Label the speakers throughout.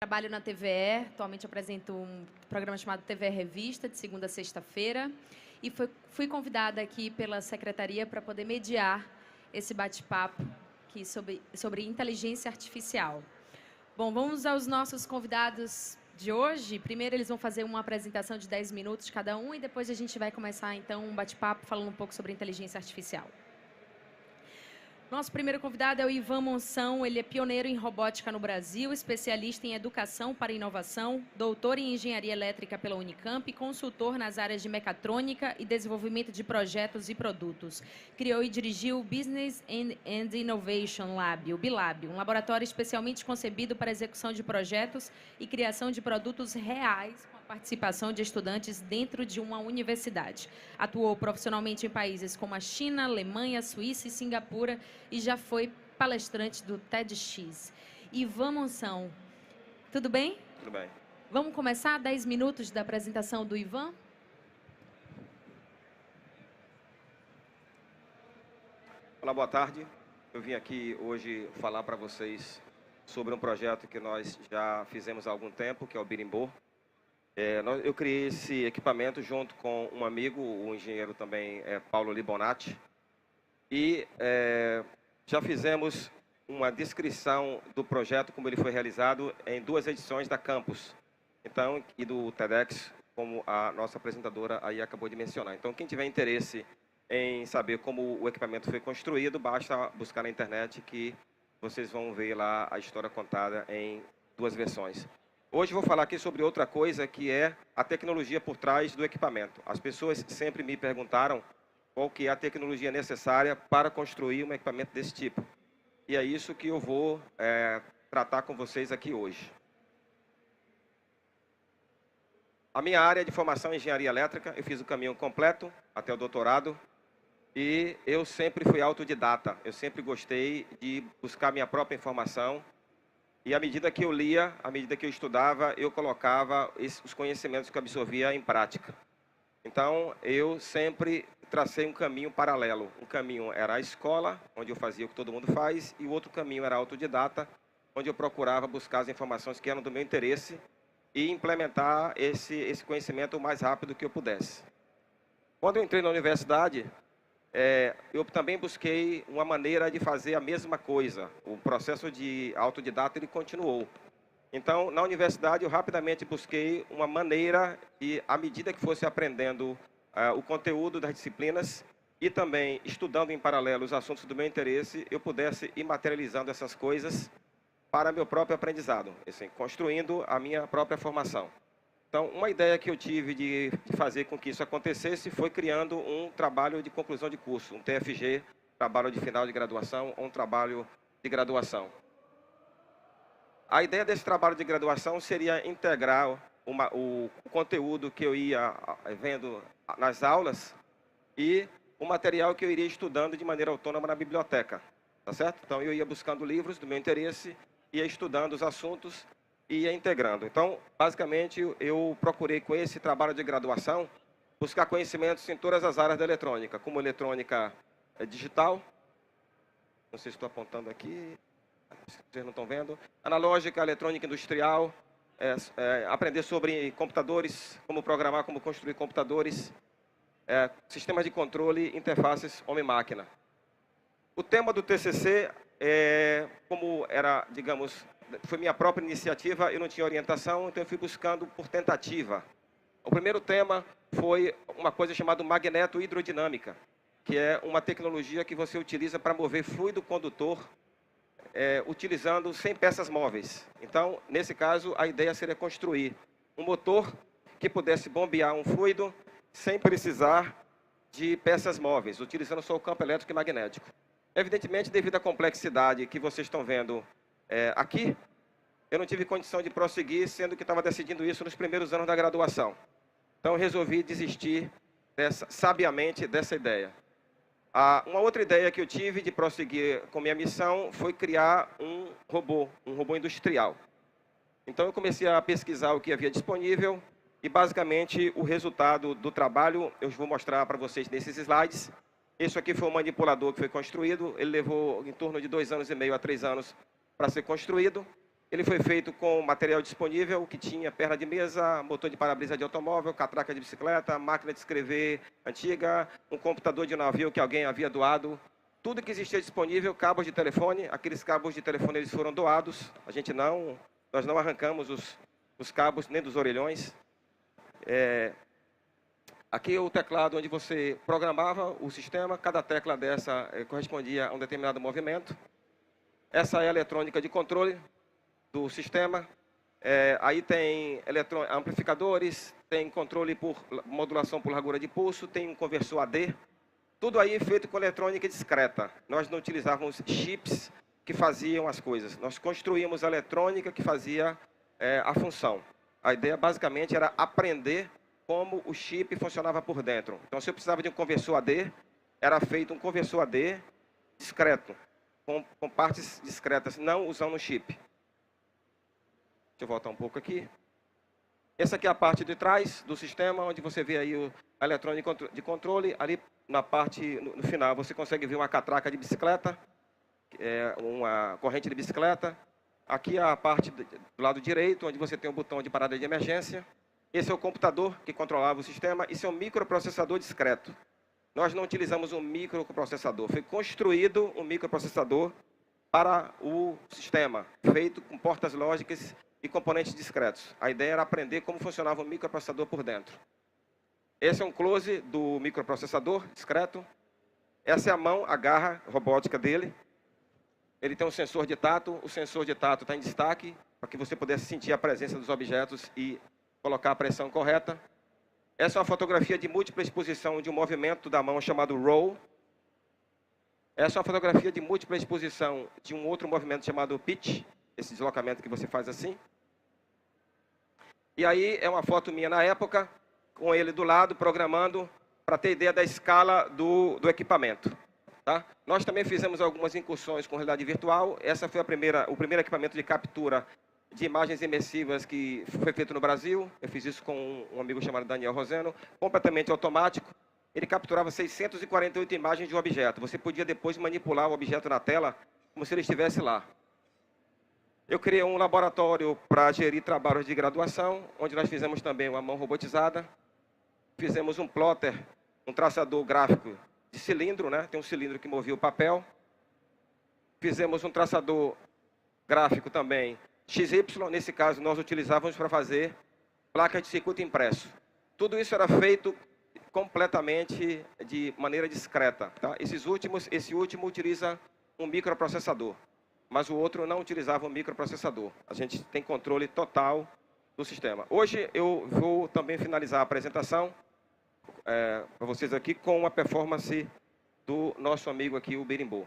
Speaker 1: Trabalho na TVE, atualmente apresento um programa chamado TVE Revista, de segunda a sexta-feira, e fui convidada aqui pela secretaria para poder mediar esse bate-papo aqui sobre inteligência artificial. Bom, vamos aos nossos convidados de hoje. Primeiro eles vão fazer uma apresentação de 10 minutos cada um e depois a gente vai começar então um bate-papo falando um pouco sobre inteligência artificial. Nosso primeiro convidado é o Ivan Monção, ele é pioneiro em robótica no Brasil, especialista em educação para inovação, doutor em engenharia elétrica pela Unicamp e consultor nas áreas de mecatrônica e desenvolvimento de projetos e produtos. Criou e dirigiu o Business and Innovation Lab, o BILAB, um laboratório especialmente concebido para execução de projetos e criação de produtos reais com a participação de estudantes dentro de uma universidade. Atuou profissionalmente em países como a China, Alemanha, Suíça e Singapura, e já foi palestrante do TEDx. Ivan Monção, tudo bem?
Speaker 2: Tudo bem.
Speaker 1: Vamos começar 10 minutos da apresentação do Ivan?
Speaker 2: Olá, boa tarde. Eu vim aqui hoje falar para vocês sobre um projeto que nós já fizemos há algum tempo, que é o Birimbau. Eu criei esse equipamento junto com um amigo, o engenheiro também Paulo Libonati, e já fizemos uma descrição do projeto, como ele foi realizado, em 2 edições da Campus, então, e do TEDx, como a nossa apresentadora aí acabou de mencionar. Então, quem tiver interesse em saber como o equipamento foi construído, basta buscar na internet que vocês vão ver lá a história contada em 2 versões. Hoje vou falar aqui sobre outra coisa, que é a tecnologia por trás do equipamento. As pessoas sempre me perguntaram qual que é a tecnologia necessária para construir um equipamento desse tipo. E é isso que eu vou tratar com vocês aqui hoje. A minha área de formação é engenharia elétrica, eu fiz o caminho completo até o doutorado, e eu sempre fui autodidata, eu sempre gostei de buscar minha própria informação, e à medida que eu lia, à medida que eu estudava, eu colocava os conhecimentos que eu absorvia em prática. Então, eu sempre tracei um caminho paralelo. Um caminho era a escola, onde eu fazia o que todo mundo faz, e o outro caminho era autodidata, onde eu procurava buscar as informações que eram do meu interesse e implementar esse conhecimento o mais rápido que eu pudesse. Quando eu entrei na universidade, eu também busquei uma maneira de fazer a mesma coisa. O processo de autodidata ele continuou. Então, na universidade, eu rapidamente busquei uma maneira de, à medida que fosse aprendendo o conteúdo das disciplinas e também estudando em paralelo os assuntos do meu interesse, eu pudesse ir materializando essas coisas para meu próprio aprendizado, assim, construindo a minha própria formação. Então, uma ideia que eu tive de fazer com que isso acontecesse foi criando um trabalho de conclusão de curso, um TFG, trabalho de final de graduação ou um trabalho de graduação. A ideia desse trabalho de graduação seria integrar o conteúdo que eu ia vendo nas aulas e o material que eu iria estudando de maneira autônoma na biblioteca, tá certo? Então, eu ia buscando livros do meu interesse, ia estudando os assuntos e ia integrando. Então, basicamente, eu procurei com esse trabalho de graduação buscar conhecimentos em todas as áreas da eletrônica, como eletrônica digital, não sei se estou apontando aqui, vocês não estão vendo, analógica, eletrônica industrial, aprender sobre computadores, como programar, como construir computadores, sistemas de controle, interfaces homem-máquina. O tema do TCC, como era, digamos, foi minha própria iniciativa, eu não tinha orientação, então eu fui buscando por tentativa. O primeiro tema foi uma coisa chamada magneto-hidrodinâmica, que é uma tecnologia que você utiliza para mover fluido condutor, utilizando 100 peças móveis. Então, nesse caso, a ideia seria construir um motor que pudesse bombear um fluido sem precisar de peças móveis, utilizando só o campo elétrico e magnético. Evidentemente, devido à complexidade que vocês estão vendo aqui, eu não tive condição de prosseguir, sendo que estava decidindo isso nos primeiros anos da graduação. Então, eu resolvi desistir sabiamente dessa ideia. Uma outra ideia que eu tive de prosseguir com minha missão foi criar um robô industrial. Então, eu comecei a pesquisar o que havia disponível e, basicamente, o resultado do trabalho eu vou mostrar para vocês nesses slides. Esse aqui foi um manipulador que foi construído, ele levou em torno de 2 anos e meio a 3 anos para ser construído. Ele foi feito com material disponível, que tinha perna de mesa, motor de para-brisa de automóvel, catraca de bicicleta, máquina de escrever antiga, um computador de navio que alguém havia doado. Tudo que existia disponível, cabos de telefone. Aqueles cabos de telefone eles foram doados. Nós não arrancamos os cabos nem dos orelhões. Aqui é o teclado onde você programava o sistema. Cada tecla dessa correspondia a um determinado movimento. Essa é a eletrônica de controle do sistema. Aí tem amplificadores, tem controle por modulação por largura de pulso, tem um conversor AD. Tudo aí feito com eletrônica discreta. Nós não utilizávamos chips que faziam as coisas. Nós construímos a eletrônica que fazia a função. A ideia basicamente era aprender como o chip funcionava por dentro. Então, se eu precisava de um conversor AD, era feito um conversor AD discreto, com partes discretas, não usando chip. Deixa eu voltar um pouco aqui. Essa aqui é a parte de trás do sistema, onde você vê aí a eletrônica de controle. Ali na parte, no final, você consegue ver uma catraca de bicicleta, uma corrente de bicicleta. Aqui é a parte do lado direito, onde você tem o botão de parada de emergência. Esse é o computador que controlava o sistema. Isso é um microprocessador discreto. Nós não utilizamos um microprocessador. Foi construído um microprocessador para o sistema, feito com portas lógicas e componentes discretos. A ideia era aprender como funcionava o microprocessador por dentro. Esse é um close do microprocessador discreto. Essa é a mão, a garra robótica dele. Ele tem um sensor de tato. O sensor de tato está em destaque, para que você pudesse sentir a presença dos objetos e colocar a pressão correta. Essa é uma fotografia de múltipla exposição de um movimento da mão chamado roll. Essa é uma fotografia de múltipla exposição de um outro movimento chamado pitch, esse deslocamento que você faz assim. E aí é uma foto minha na época, com ele do lado, programando, para ter ideia da escala do equipamento. Tá? Nós também fizemos algumas incursões com realidade virtual. Essa foi o primeiro equipamento de captura de imagens imersivas que foi feito no Brasil. Eu fiz isso com um amigo chamado Daniel Roseno, completamente automático. Ele capturava 648 imagens de um objeto. Você podia depois manipular o objeto na tela como se ele estivesse lá. Eu criei um laboratório para gerir trabalhos de graduação, onde nós fizemos também uma mão robotizada. Fizemos um plotter, um traçador gráfico de cilindro, né? Tem um cilindro que movia o papel. Fizemos um traçador gráfico também XY, nesse caso nós utilizávamos para fazer placas de circuito impresso. Tudo isso era feito completamente de maneira discreta. Tá? Esse último utiliza um microprocessador, mas o outro não utilizava um microprocessador. A gente tem controle total do sistema. Hoje eu vou também finalizar a apresentação para vocês aqui com uma performance do nosso amigo aqui, o Berimbau.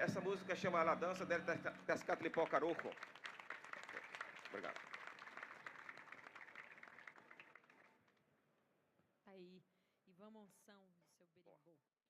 Speaker 2: Essa música chama La Dança del Tezcatlipoca Carujo. Obrigado.
Speaker 1: Aí, Ivan Monção, do seu berimbau.